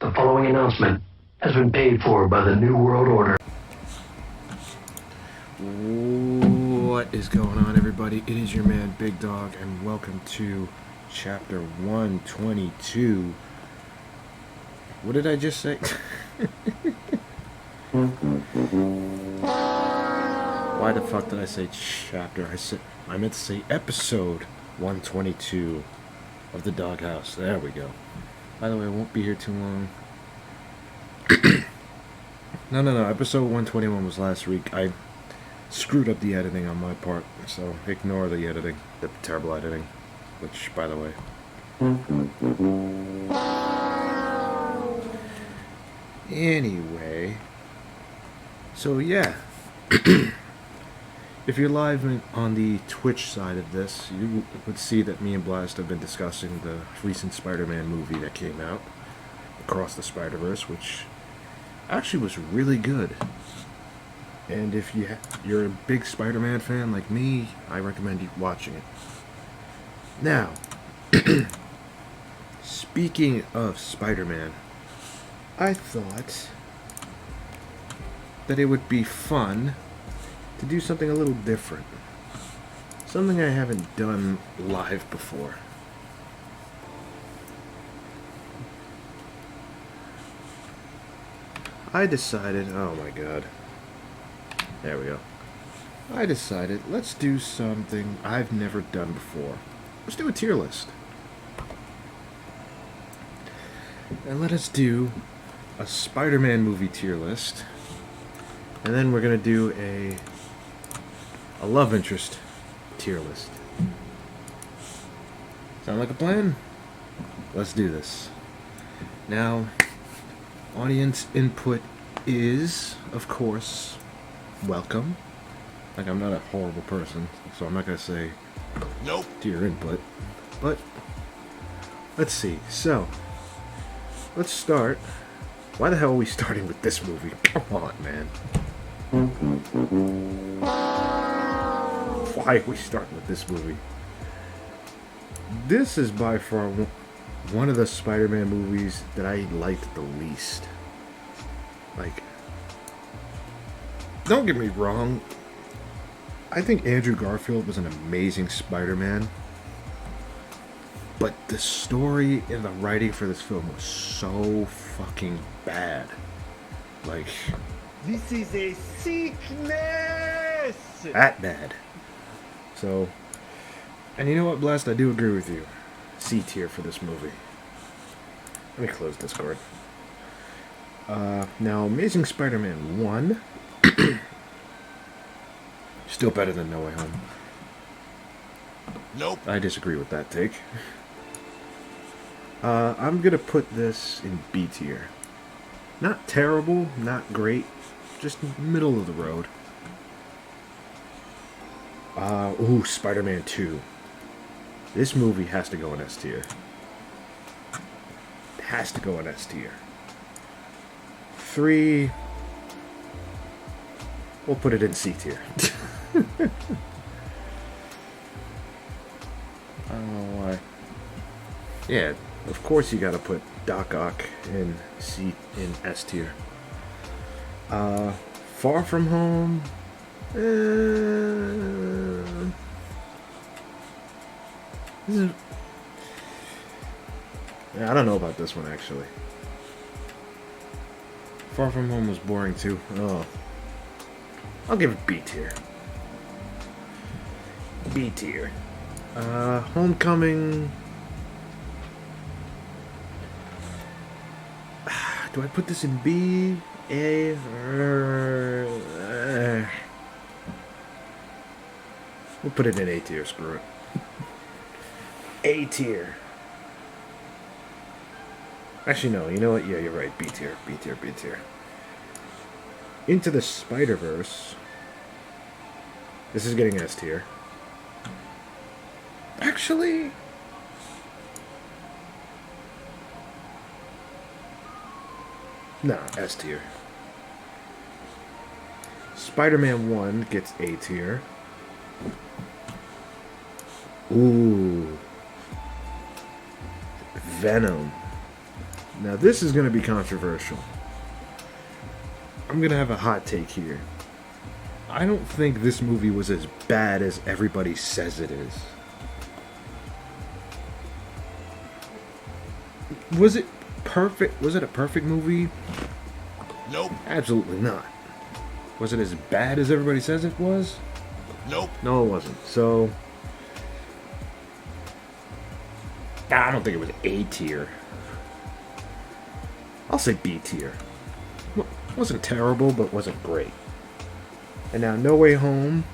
The following announcement has been paid for by the New World Order. What is going on, everybody? It is your man, Big Dog, and welcome to Chapter 122. What did I just say? Why the fuck did I say chapter? I meant to say episode 122 of the Doghouse. There we go. By the way, I won't be here too long. No. Episode 121 was last week. I screwed up the editing on my part, so ignore the editing, the terrible editing, which, by the way. Anyway, so yeah. If you're live on the Twitch side of this, you would see that me and Blast have been discussing the recent Spider-Man movie that came out, Across the Spider-Verse, which actually was really good. And if you're a big Spider-Man fan like me, I recommend you watching it. Now, speaking of Spider-Man, I thought that it would be fun to do something a little different. Something I haven't done live before. I decided, oh my god. There we go. I decided, let's do something I've never done before. Let's do a tier list. And let us do a Spider-Man movie tier list. And then we're going to do a love interest tier list. Sound like a plan? Let's do this. Now, audience input is, of course, welcome. Like, I'm not a horrible person, so I'm not going to say nope to your input. But, let's see. So, let's start. Why the hell are we starting with this movie? Come on, man. Why are we starting with this movie? This is by far one of the Spider-Man movies that I liked the least. Like, don't get me wrong, I think Andrew Garfield was an amazing Spider-Man, but the story and the writing for this film was so fucking bad. Like, this is a sickness! That bad. So, and you know what, Blast? I do agree with you. C tier for this movie. Let me close Discord. Now, Amazing Spider-Man 1. Still better than No Way Home. Nope. I disagree with that take. I'm gonna put this in B tier. Not terrible, not great, just middle of the road. Spider-Man 2. This movie has to go in S tier. It has to go in S tier. 3. We'll put it in C tier. I don't know why. Yeah, of course you gotta put Doc Ock in S tier. Far From Home. I don't know about this one, actually. Far From Home was boring too. Oh, I'll give it B tier. B tier. Homecoming. Do I put this in B? A? We'll put it in A tier, screw it. A tier. Actually, no, you know what? Yeah, you're right. B tier, B tier, B tier. Into the Spider-Verse. This is getting S tier. Actually, nah, S tier. Spider-Man 1 gets A tier. Ooh. Venom. Now this is going to be controversial. I'm going to have a hot take here. I don't think this movie was as bad as everybody says it is. Was it perfect? Was it a perfect movie? Nope. Absolutely not. Was it as bad as everybody says it was? Nope. No, it wasn't. So, I don't think it was A tier. I'll say B tier. Wasn't terrible, but wasn't great. And now, No Way Home.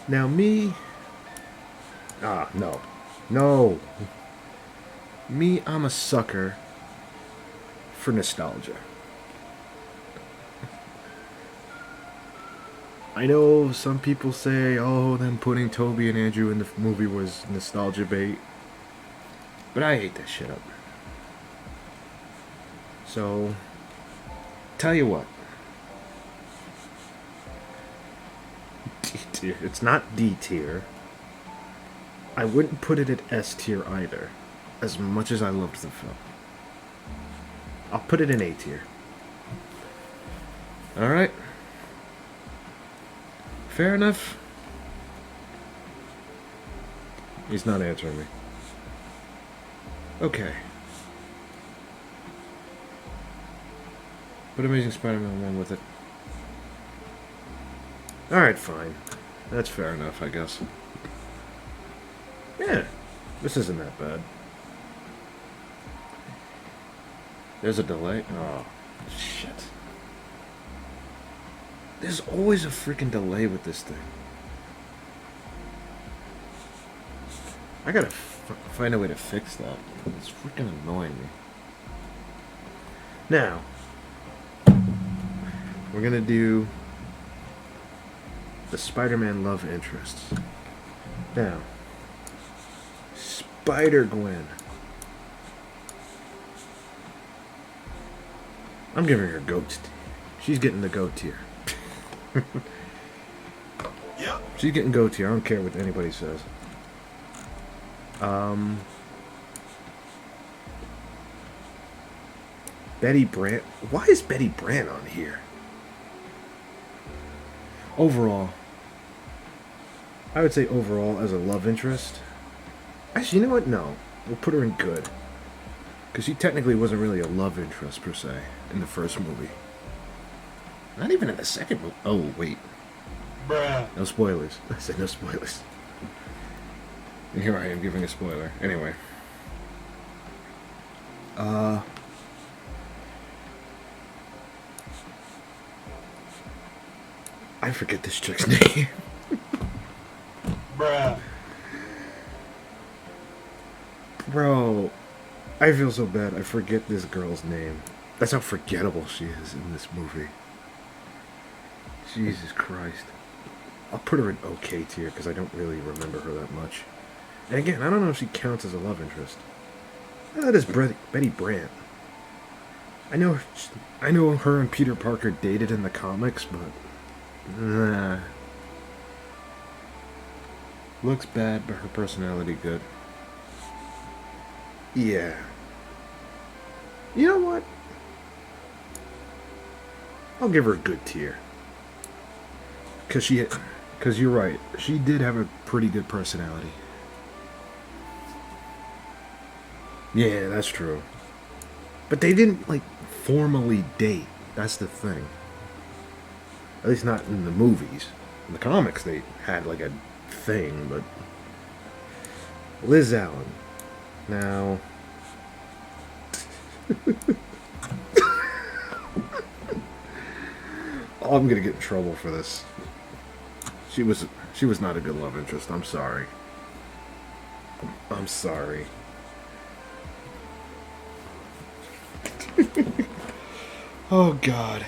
Now, me. No. No. Me, I'm a sucker for nostalgia. I know some people say, oh, them putting Toby and Andrew in the movie was nostalgia bait. But I hate that shit up. So, tell you what. D tier. It's not D tier. I wouldn't put it at S tier either, as much as I loved the film. I'll put it in A tier. Alright. Fair enough. He's not answering me. Okay. Put Amazing Spider-Man 1 with it. Alright, fine. That's fair enough, I guess. Yeah. This isn't that bad. There's a delay? Oh, shit. There's always a freaking delay with this thing. I gotta find a way to fix that. It's freaking annoying me. Now, we're gonna do the Spider-Man love interests. Now, Spider-Gwen. I'm giving her goat. She's getting the goat tier. Yep. She's getting goat tier. I don't care what anybody says. Betty Brant. Why is Betty Brant on here? Overall, I would say overall as a love interest. Actually, you know what? No, we'll put her in good, because she technically wasn't really a love interest per se in the first movie. Not even in the second movie. Oh wait, Bruh. no spoilers. I said no spoilers. And here I am giving a spoiler. Anyway. I forget this chick's name. Bruh. Bro, I feel so bad. I forget this girl's name. That's how forgettable she is in this movie. Jesus Christ. I'll put her in okay tier because I don't really remember her that much. And again, I don't know if she counts as a love interest. That is Betty Brant. I know her and Peter Parker dated in the comics, but nah. Looks bad, but her personality good. Yeah. You know what? I'll give her a good tier. Cause you're right. She did have a pretty good personality. Yeah, that's true. But they didn't, like, formally date. That's the thing. At least not in the movies. In the comics, they had, like, a thing, but... Liz Allen. Now... Oh, I'm gonna get in trouble for this. She was not a good love interest. I'm sorry. I'm sorry. Oh God.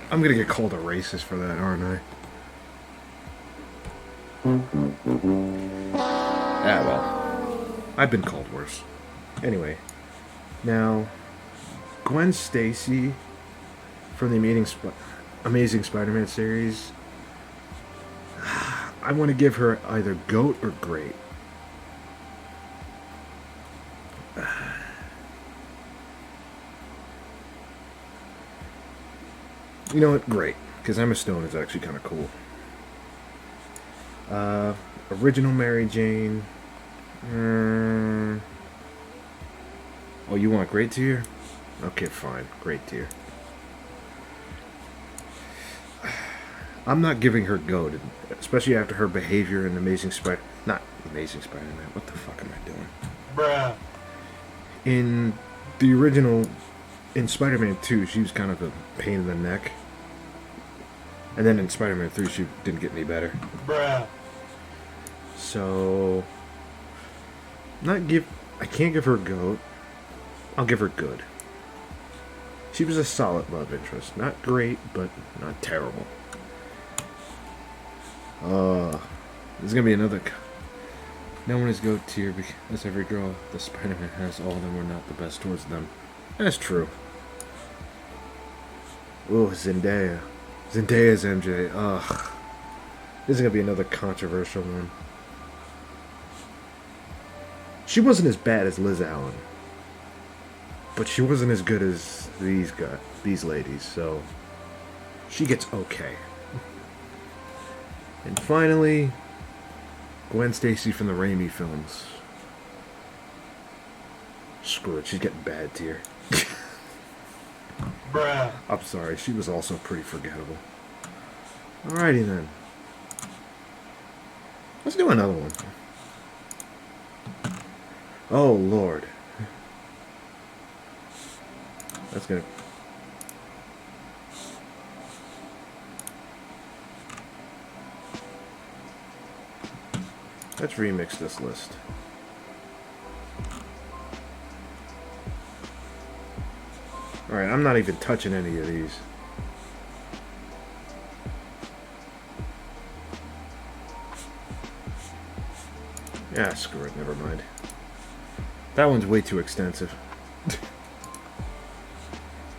I'm gonna get called a racist for that, aren't I? Ah, well. I've been called worse. Anyway. Now, Gwen Stacy from the Amazing Spider-Man series, I want to give her either GOAT or great. You know what? Great. Because Emma Stone is actually kind of cool. Original Mary Jane. Oh, you want great tier? Okay, fine. Great tier. I'm not giving her goat, especially after her behavior in Amazing Spider... Not Amazing Spider-Man. What the fuck am I doing? Bruh. In the original... In Spider-Man 2, she was kind of a pain in the neck. And then in Spider-Man 3, she didn't get any better. Bruh. So... I can't give her goat. I'll give her good. She was a solid love interest. Not great, but not terrible. There's gonna be another... No one is goat tier because every girl the Spider-Man has, all of them were not the best towards them. That's true. Oh, Zendaya. Zendaya's MJ. Ugh. This is gonna be another controversial one. She wasn't as bad as Liz Allen, but she wasn't as good as these ladies, so she gets okay. And finally, Gwen Stacy from the Raimi films. Screw it, she's getting bad tier. Bruh. I'm sorry, she was also pretty forgettable. Alrighty then. Let's do another one. Oh, Lord. That's gonna... Let's remix this list. Alright, I'm not even touching any of these. Yeah, screw it, never mind. That one's way too extensive.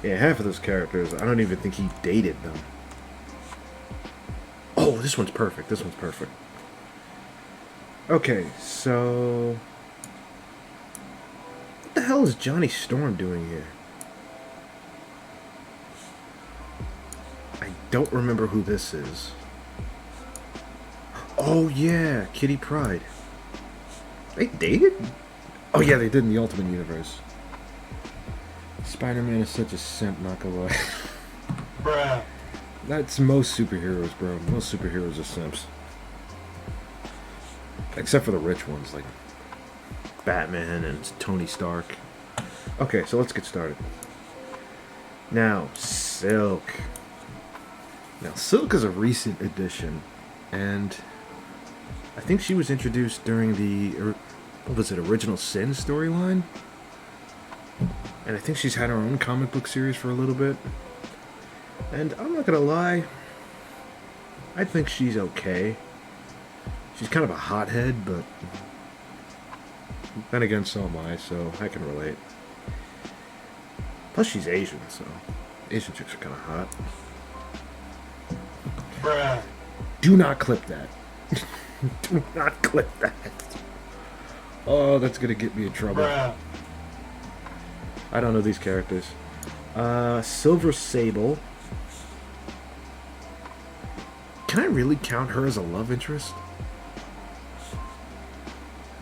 Yeah, half of those characters, I don't even think he dated them. Oh, this one's perfect. This one's perfect. Okay, so... What the hell is Johnny Storm doing here? I don't remember who this is. Oh, yeah, Kitty Pryde. They dated? Oh, yeah, they did in the Ultimate Universe. Spider-Man is such a simp, not gonna lie. Bruh. That's most superheroes, bro. Most superheroes are simps. Except for the rich ones, like Batman and Tony Stark. Okay, so let's get started. Now, Silk. Now, Silk is a recent addition, and I think she was introduced during the, what was it, Original Sin storyline? And I think she's had her own comic book series for a little bit. And I'm not gonna lie, I think she's okay. She's kind of a hothead, but then again, so am I, so I can relate. Plus, she's Asian, so Asian chicks are kind of hot. Bruh. Do not clip that. Do not clip that. Oh, that's gonna get me in trouble. Bruh. I don't know these characters. Silver Sable. Can I really count her as a love interest?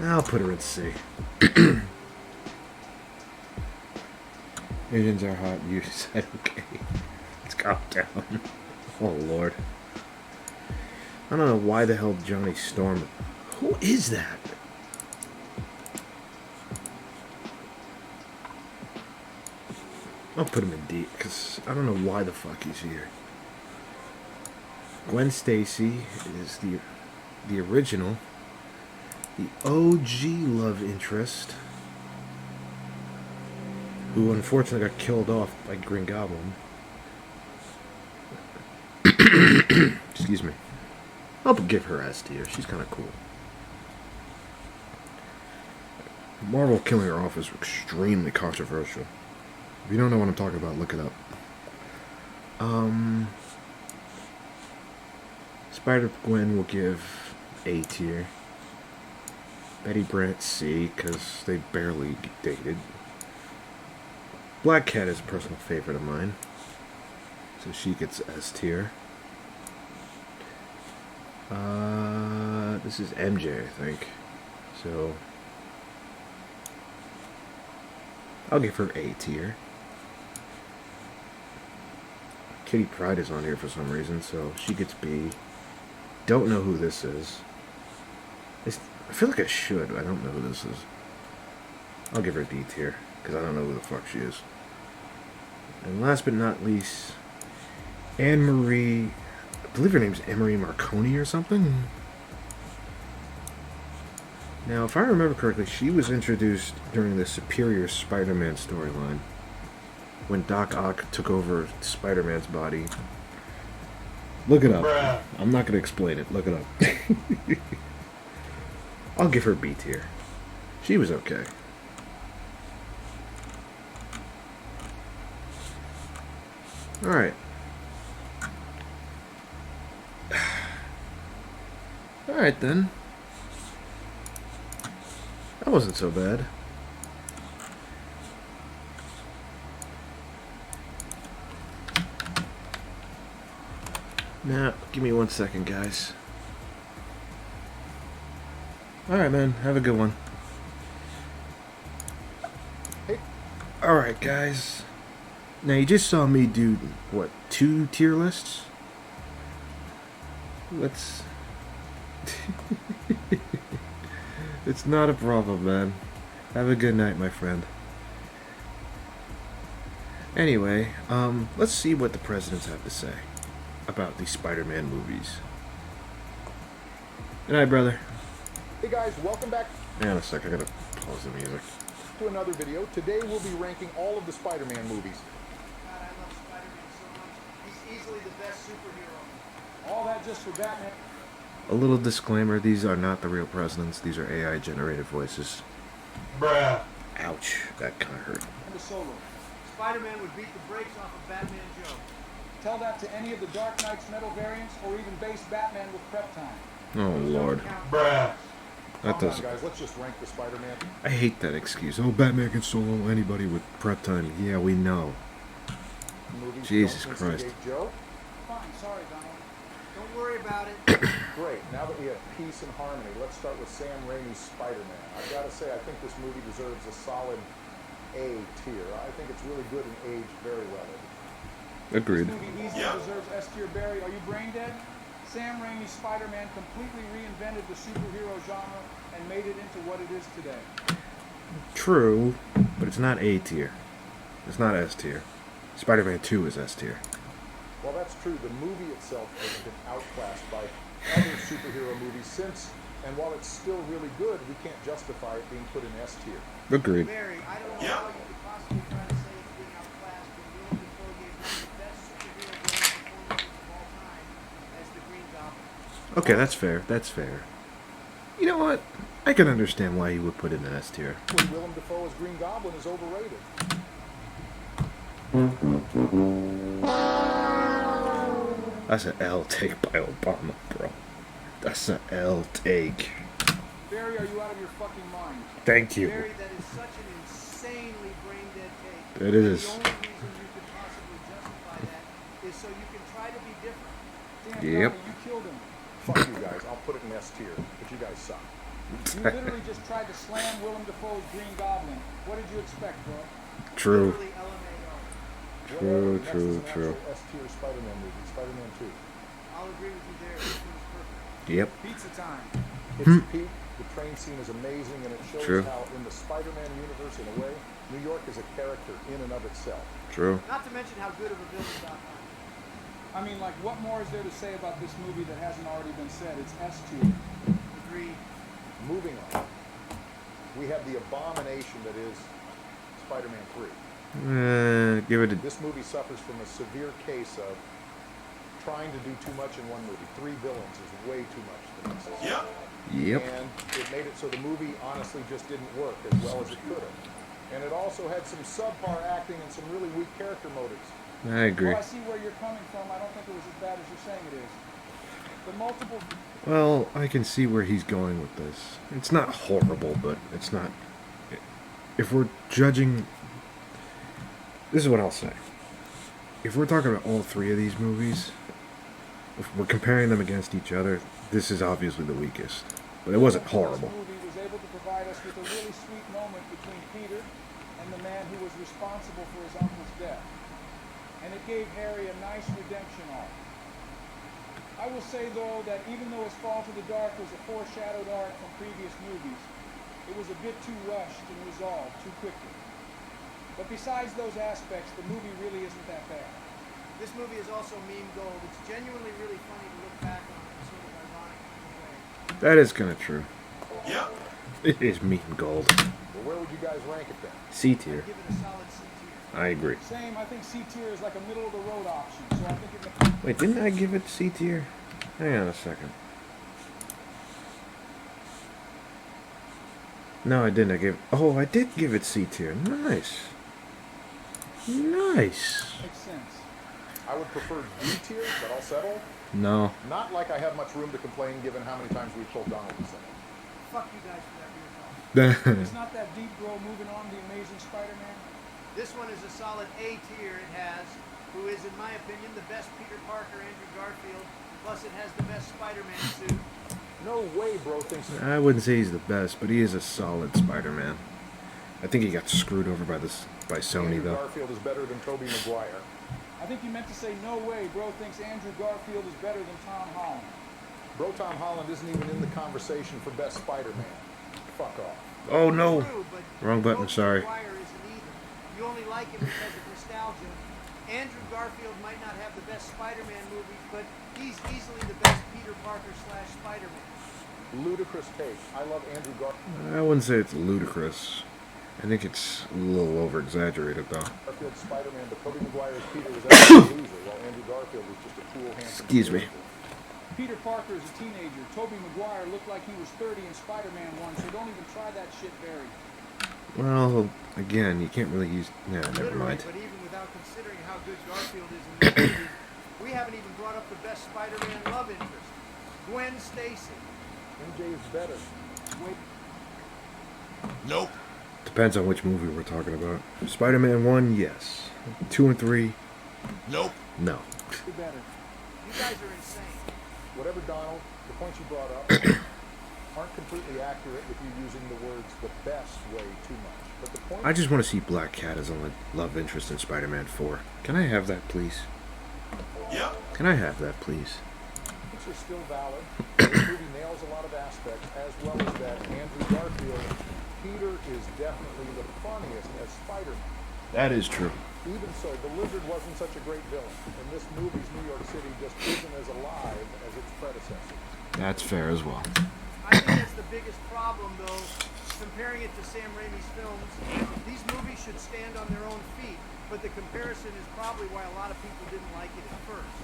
I'll put her in C. Asians are hot. You said okay. Let's calm down. Oh, Lord. I don't know why the hell Johnny Storm... Who is that? I'll put him in D, because I don't know why the fuck he's here. Gwen Stacy is the original, the OG love interest, who unfortunately got killed off by Green Goblin. Excuse me. I'll give her S tier. She's kind of cool. Marvel killing her off is extremely controversial. If you don't know what I'm talking about, look it up. Spider-Gwen will give A tier. Betty Brant C, because they barely dated. Black Cat is a personal favorite of mine. So she gets S tier. This is MJ, I think. So I'll give her A tier. Kitty Pryde is on here for some reason, so she gets B. Don't know who this is. I feel like I should, but I don't know who this is. I'll give her D tier, because I don't know who the fuck she is. And last but not least, Anne-Marie, I believe her name's Anne-Marie Marconi or something. Now, if I remember correctly, she was introduced during the Superior Spider-Man storyline, when Doc Ock took over Spider-Man's body. Look it up. Bruh. I'm not going to explain it. Look it up. I'll give her B tier. She was okay. Alright. Alright then. That wasn't so bad. Now, give me 1 second, guys. Alright, man. Have a good one. Alright, guys. Now, you just saw me do, what, 2 tier lists? Let's... It's not a problem, man. Have a good night, my friend. Anyway, let's see what the presidents have to say about the Spider-Man movies. Good night, brother. Hey guys, welcome back Hang on a sec, I gotta pause the music. to another video. Today we'll be ranking all of the Spider-Man movies. God, I love Spider-Man so much. He's easily the best superhero. All that just for Batman. A little disclaimer, these are not the real presidents, these are AI generated voices. Bruh. Ouch, that kinda hurt. And the Solo. Spider-Man would beat the brakes off of Batman Joe. Tell that to any of the Dark Knight's metal variants or even base Batman with prep time. Oh lord. Bruh. That Calm down, doesn't... guys, let's just rank the Spider-Man. I hate that excuse. Oh, Batman can solo anybody with prep time. Yeah, we know. Movies Jesus don't Christ. instigate Joe. Fine, sorry, Donald. Don't worry about it. Great, now that we have peace and harmony, let's start with Sam Raimi's Spider-Man. I've got to say, I think this movie deserves a solid A tier. I think it's really good and aged very well. Agreed. This movie easily deserves S tier. Barry, are you brain dead? Sam Raimi's Spider-Man completely reinvented the superhero genre and made it into what it is today. True, but it's not A tier. It's not S tier. Spider-Man 2 is S tier. Well, that's true. The movie itself has been outclassed by other superhero movies since, and while it's still really good, we can't justify it being put in S tier. Agreed. Barry, I don't know how you could possibly try to say it's being outclassed when Willem Dafoe gave one of the best superhero villain performances of all time as the Green Goblin. Okay, that's fair. That's fair. You know what? I can understand why he would put it in S tier. Willem Dafoe as Green Goblin is overrated. That's an L take by Obama, bro. That's an L take. Barry, are you out of your fucking mind? Thank you. Barry, that is such an insanely brain-dead take. It is. The only reason you could possibly justify that is so you can try to be different. Damn, Yep. Barry, you killed him. Fuck you guys. I'll put it in S tier, but you guys suck. You literally just tried to slam Willem Dafoe's Green Goblin. What did you expect, bro? True. Literally LMAO. True, Next true, is an true. actual S tier Spider-Man movie, Spider-Man 2. I'll agree with you there. This one is perfect. Yep. Pizza time. It's peak. The train scene is amazing, and it shows True. how, in the Spider-Man universe, in a way, New York is a character in and of itself. True. Not to mention how good of a villain Doc Ock is. I mean, like, what more is there to say about this movie that hasn't already been said? It's S tier. Agreed. Moving on. We have the abomination that is Spider-Man 3. Give it a... This movie suffers from a severe case of trying to do too much in one movie. 3 villains is way too much to necessary. Yep. And it made it so the movie honestly just didn't work as well as it could have. And it also had some subpar acting and some really weak character motives. I agree. Well, I see where you're coming from. I don't think it was as bad as you're saying it is. The multiple... Well, I can see where he's going with this. It's not horrible, but it's not... If we're judging... This is what I'll say. if we're talking about all three of these movies, if we're comparing them against each other, this is obviously the weakest. But it wasn't horrible. This movie was able to provide us with a really sweet moment between Peter and the man who was responsible for his uncle's death. And it gave Harry a nice redemption arc. I will say, though, that even though his fall to the dark was a foreshadowed arc from previous movies, it was a bit too rushed and resolved too quickly. But besides those aspects, the movie really isn't that bad. This movie is also meme gold. It's genuinely really funny to look back on in a sort of ironic kind of way. That is kind of true. Yep. It is meat and gold. Well, where would you guys rank it then? C I'd tier. give it a solid C tier. I agree. Same, I think C tier is like a middle of the road option, so I think it Wait, didn't I give it C tier? Hang on a second. No, I didn't. Oh, I did give it C tier. Nice. Nice. makes sense. I would prefer D tier, but I'll settle. No. Not like I have much room to complain given how many times we've told Donald to settle. Fuck you guys for that beer talk. It's not that deep, bro. Moving on, The Amazing Spider-Man. This one is a solid A tier. It has, who is, in my opinion, the best Peter Parker, Andrew Garfield. Plus, it has the best Spider-Man suit. No way, bro thinks. I wouldn't say he's the best, but he is a solid Spider-Man. I think he got screwed over by Sony, Andrew though. Garfield is better than Tobey Maguire. I think you meant to say no way, bro thinks Andrew Garfield is better than Tom Holland. Bro, Tom Holland isn't even in the conversation for best Spider-Man. Fuck off. Oh, no. True, but Wrong button, Tobey sorry. Maguire isn't either. You only like him because of nostalgia. Andrew Garfield might not have the best Spider-Man movies, but he's easily the best Peter Parker / Spider-Man. Ludicrous take. I love Andrew Garfield. I wouldn't say it's ludicrous. I think it's a little over-exaggerated, though. Garfield Spider-Man, but Tobey Maguire's Peter was actually a loser, while Andrew Garfield was just a cool, handsome. Excuse me. Peter Parker is a teenager. Tobey Maguire looked like he was 30 in Spider-Man 1, so don't even try that shit, Barry. Well, again, you can't really use... Nah, never Literally, mind. but even without considering how good Garfield is in this movie, we haven't even brought up the best Spider-Man love interest, Gwen Stacy. MJ is better. Wait. Nope. Depends on which movie we're talking about. Spider-Man 1, yes. 2 and 3, Nope. no. Better. You guys are insane. Whatever, Donald, the points you brought up aren't completely accurate if you're using the words the best way too much. But the point I just want to see Black Cat as a love interest in Spider-Man 4. Can I have that, please? Yep. Can I have that, please? points are still valid. This movie nails a lot of aspects, as well as that Andrew Garfield, Peter is definitely the funniest as Spider-Man. That is true. Even so, the Lizard wasn't such a great villain, and this movie's New York City just isn't as alive as its predecessors. That's fair as well. I think that's the biggest problem, though, comparing it to Sam Raimi's films. These movies should stand on their own feet, but the comparison is probably why a lot of people didn't like it at first.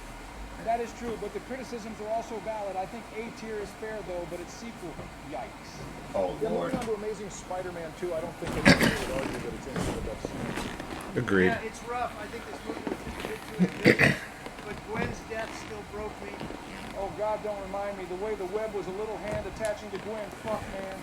That is true, but the criticisms are also valid. I think A tier is fair, though, but its sequel, yikes. Oh, Lord. Moving on to Amazing Spider-Man 2, I don't think anyone would argue that it's any of the best scenes. Agreed. Yeah, it's rough. I think this movie was just a bit too ambitious, but Gwen's death still broke me. Oh, God, don't remind me. The way the web was a little hand attaching to Gwen, fuck, man.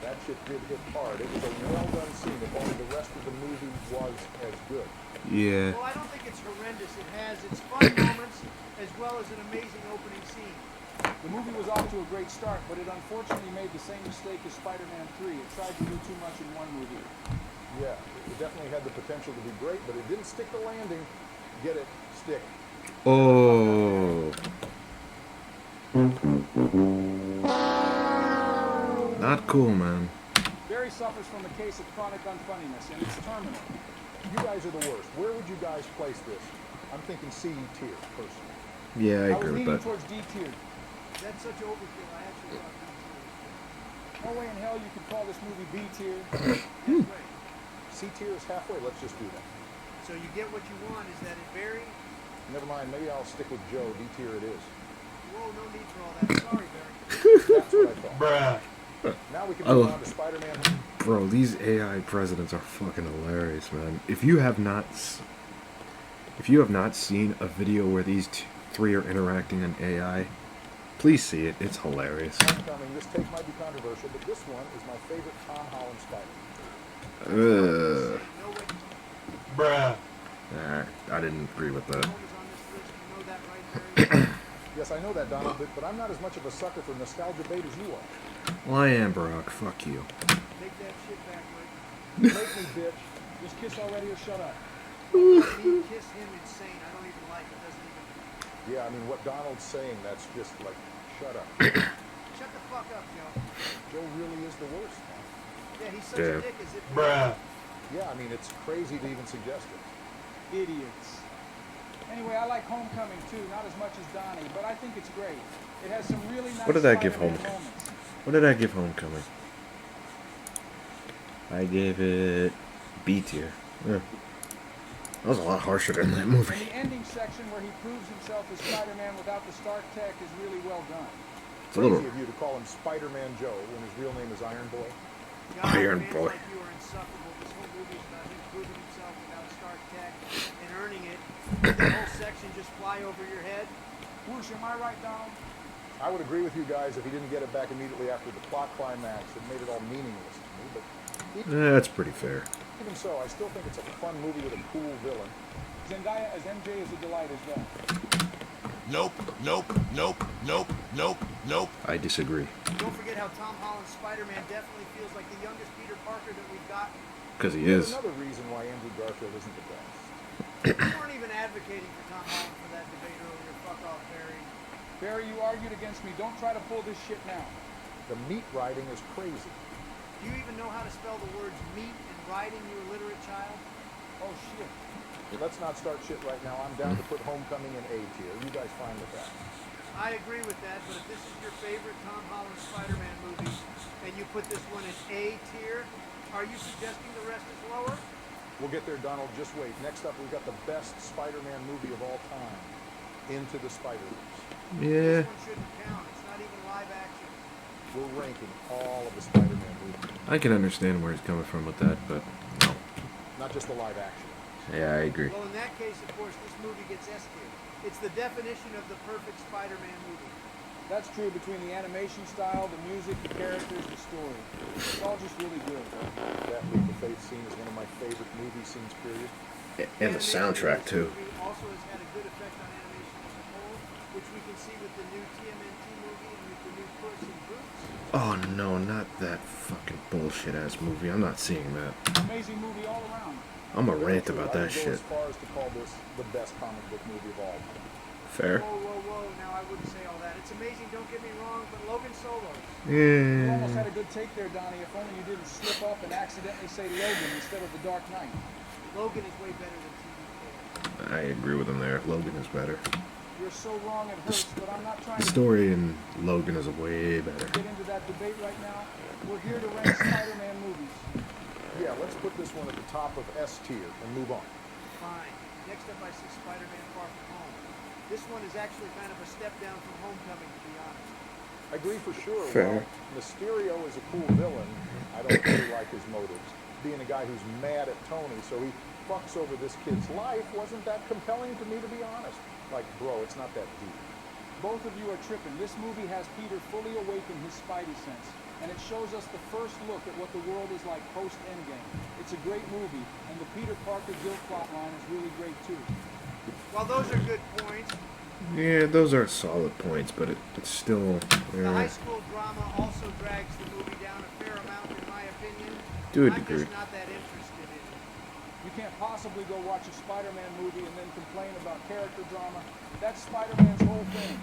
That shit did hit hard. It was a well-done scene, if only the rest of the movie was as good. Yeah. Well, I don't think it's horrendous. It has its fun moments as well as an amazing opening scene. The movie was off to a great start, but it unfortunately made the same mistake as Spider-Man 3. It tried to do too much in one movie. Yeah, it definitely had the potential to be great, but it didn't stick the landing. Get it? Stick. Oh. Not cool, man. Barry suffers from a case of chronic unfunniness, and it's terminal. You guys are the worst. Where would you guys place this? I'm thinking C tier, personally. Yeah, I was agree with leaning that. towards D tier. That's such overkill. I actually thought B tier. No way in hell you could call this movie B tier. Right. C tier is halfway. Let's just do that. So you get what you want. Is that it, Barry? Never mind. Maybe I'll stick with Joe. D tier it is. Whoa, no need for all that. Sorry, Barry. That's what I thought. Bruh. Now we can Oh. move on to Spider-Man. Bro, these AI presidents are fucking hilarious, man. If you have not seen a video where these three are interacting in AI, please see it. It's hilarious. Homecoming. This take might be controversial, but this one is my favorite Tom Holland Spider-Man. Bruh. I agree with that. Home is on this list. You know that, right, Barry? Yes, I know that, Donald, but I'm not as much of a sucker for nostalgia bait as you are. Well, I am, Barack. Fuck you. Take that shit back, Mike. Make me, bitch. Just kiss already or shut up. Me kiss him insane. I don't even like it. Doesn't even. Yeah, I mean, what Donald's saying, that's just like, shut up. Shut the fuck up, Joe. Joe really is the worst, man. Yeah, he's such Yeah. a dick as if. Bruh. Yeah, I mean, it's crazy to even suggest it. Idiots. Anyway, I like Homecoming too, not as much as Donnie, but I think it's great. It has some really nice What did I give Spider-Man Homecoming? moments. What did I give Homecoming? I gave it B tier. Yeah. That was a lot harsher than that And movie. the ending section where he proves himself as Spider-Man without the Stark tech is really well done. It's a little. Crazy of you to call him Spider-Man Joe when his real name is Iron Boy. God, Iron fans Boy. like you are insufferable. This whole movie is about him proving himself without Stark tech and earning it. Did that whole section just fly over your head? Whoosh, am I right, Donald? I would agree with you guys if he didn't get it back immediately after the plot climax. It made it all meaningless to me, but That's pretty fair. even so, I still think it's a fun movie with a cool villain. Zendaya as MJ is a delight as well. Nope, nope, nope, nope, nope, nope. I disagree. Don't forget how Tom Holland's Spider-Man definitely feels like the youngest Peter Parker that we've got. Because he There's is. another reason why Andrew Garfield isn't the best. You weren't even advocating for Tom Holland for that debate earlier. Fuck off, Barry. Barry, you argued against me. Don't try to pull this shit now. The meat riding is crazy. Do you even know how to spell the words meat and riding, you illiterate child? Oh, shit. But let's not start shit right now. I'm down to put Homecoming in A tier. You guys fine with that? I agree with that, but if this is your favorite Tom Holland Spider-Man movie and you put this one in A tier, are you suggesting the rest is lower? We'll get there, Donald. Just wait. Next up, we've got the best Spider-Man movie of all time, Into the Spider-Verse. Yeah. This one shouldn't count. It's not even live action. We're ranking all of the Spider-Man movies, I can understand where he's coming from with that, but no. not just the live action. Yeah, I agree. Well, in that case, of course, this movie gets S tier. It's the definition of the perfect Spider-Man movie. That's true between the animation style, the music, the characters, the story. It's all just really good. That Leap of Faith scene is one of my favorite movie scenes, period. And the Animation soundtrack, in this too. movie also has had a good effect on animation as a whole, which we can see with the new TMNT movie and with the new Puss in Boots. Oh no, not that fucking bullshit ass movie. I'm not seeing that. Amazing movie all around. I'm a rant True, about I that would go shit. as far as to call this the best comic book movie of all time. Fair. Whoa, whoa, whoa. Now, I wouldn't say all that. It's amazing, don't get me wrong, but Logan Solo. You almost had Yeah. a good take there, Donnie, if only you didn't slip up and accidentally say Logan instead of The Dark Knight. Logan is way better than TV4. I agree with him there. Logan is better. You're so wrong it hurts, but I'm not trying The to story in Logan is way better. get into that debate right now. We're here to rank Spider-Man movies. Yeah, let's put this one at the top of S tier and move on. Fine. Next up, I see Spider-Man Far From Home. This one is actually kind of a step down from Homecoming, to be honest. I agree for sure. Fair. While Mysterio is a cool villain, I don't really like his motives. Being a guy who's mad at Tony, so he fucks over this kid's life, wasn't that compelling to me, to be honest. Like, bro, it's not that deep. Both of you are tripping. This movie has Peter fully awaken his Spidey sense, and it shows us the first look at what the world is like post-Endgame. It's a great movie, and the Peter Parker guilt plotline is really great too. Well, those are good points. Yeah, those are solid points, but it's still. The high school drama also drags the movie down a fair amount, in my opinion. To a I'm degree. just not that interested in it. You can't possibly go watch a Spider-Man movie and then complain about character drama. That's Spider-Man's whole thing.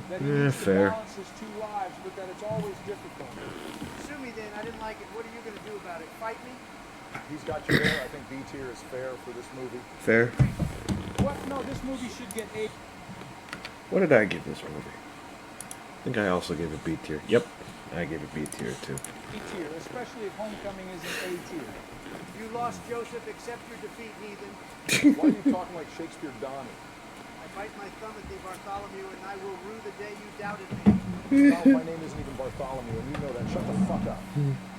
That he needs to fair. balance his two lives, but that it's always difficult. Sue me then. I didn't like it. What are you going to do about it? Fight me? He's got you there. I think B tier is fair for this movie. Fair. What? No, this movie should get A. What did I give this movie? I think I also gave it B tier. Yep, I gave it B tier too. tier, especially if Homecoming is an A tier. You lost, Joseph. Accept your defeat, heathen. Why are you talking like Shakespeare Donnie? I bite my thumb at thee, Bartholomew, and I will rue the day you doubted me. No, my name isn't even Bartholomew, and you know that. Shut the fuck up.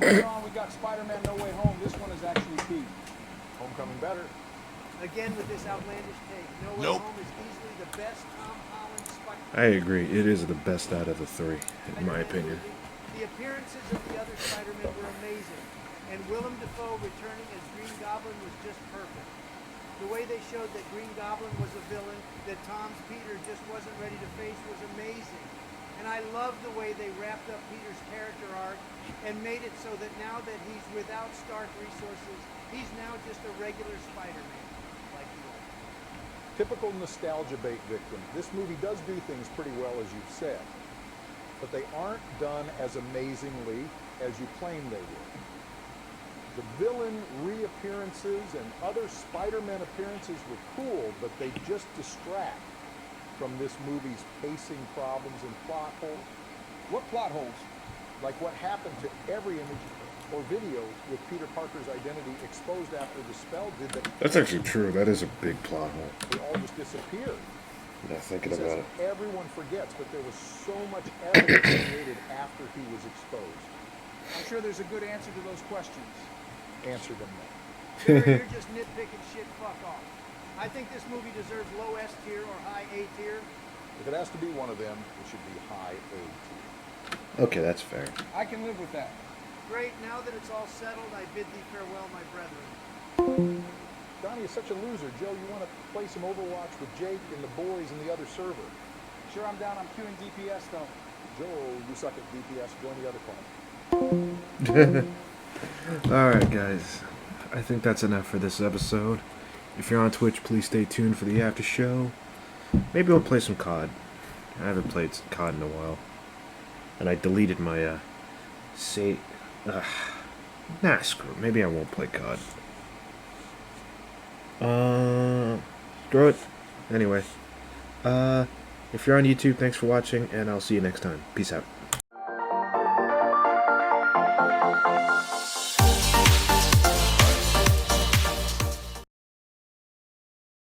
Later on, we got Spider-Man No Way Home. This one is actually B. Homecoming better. Again with this outlandish take. No Way Nope. Home is easily the best Tom Holland Spider-Man. I agree. It is the best out of the three, in my opinion. The appearances of the other Spider-Men were amazing, and Willem Dafoe returning as Green Goblin was just perfect. The way they showed that Green Goblin was a villain, that Tom's Peter just wasn't ready to face was amazing. And I love the way they wrapped up Peter's character arc and made it so that now that he's without Stark resources, he's now just a regular Spider-Man, like the old. Typical nostalgia bait victim, this movie does do things pretty well, as you've said, but they aren't done as amazingly as you claim they would. The villain reappearances and other Spider-Man appearances were cool, but they just distract from this movie's pacing problems and plot holes. What plot holes? Like what happened to every image or video with Peter Parker's identity exposed after the spell did that. That's actually true. That is a big plot hole. They all just disappeared. Yeah, thinking He about says it. everyone forgets, but there was so much evidence created after he was exposed. I'm sure there's a good answer to those questions. Answer them now. You're just nitpicking shit, fuck off. I think this movie deserves low S tier or high A tier. If it has to be one of them, it should be high A tier. Okay, that's fair. I can live with that. Great, now that it's all settled, I bid thee farewell, my brethren. Donnie is such a loser. Joe, you want to play some Overwatch with Jake and the boys in the other server? Sure, I'm down. I'm queuing DPS, though. Joel, you suck at DPS. Join the other club. Alright, guys. I think that's enough for this episode. If you're on Twitch, please stay tuned for the after show. Maybe we'll play some COD. I haven't played COD in a while. And I deleted my, save. Nah, screw it. Maybe I won't play COD. Screw it. Anyway. If you're on YouTube, thanks for watching, and I'll see you next time. Peace out.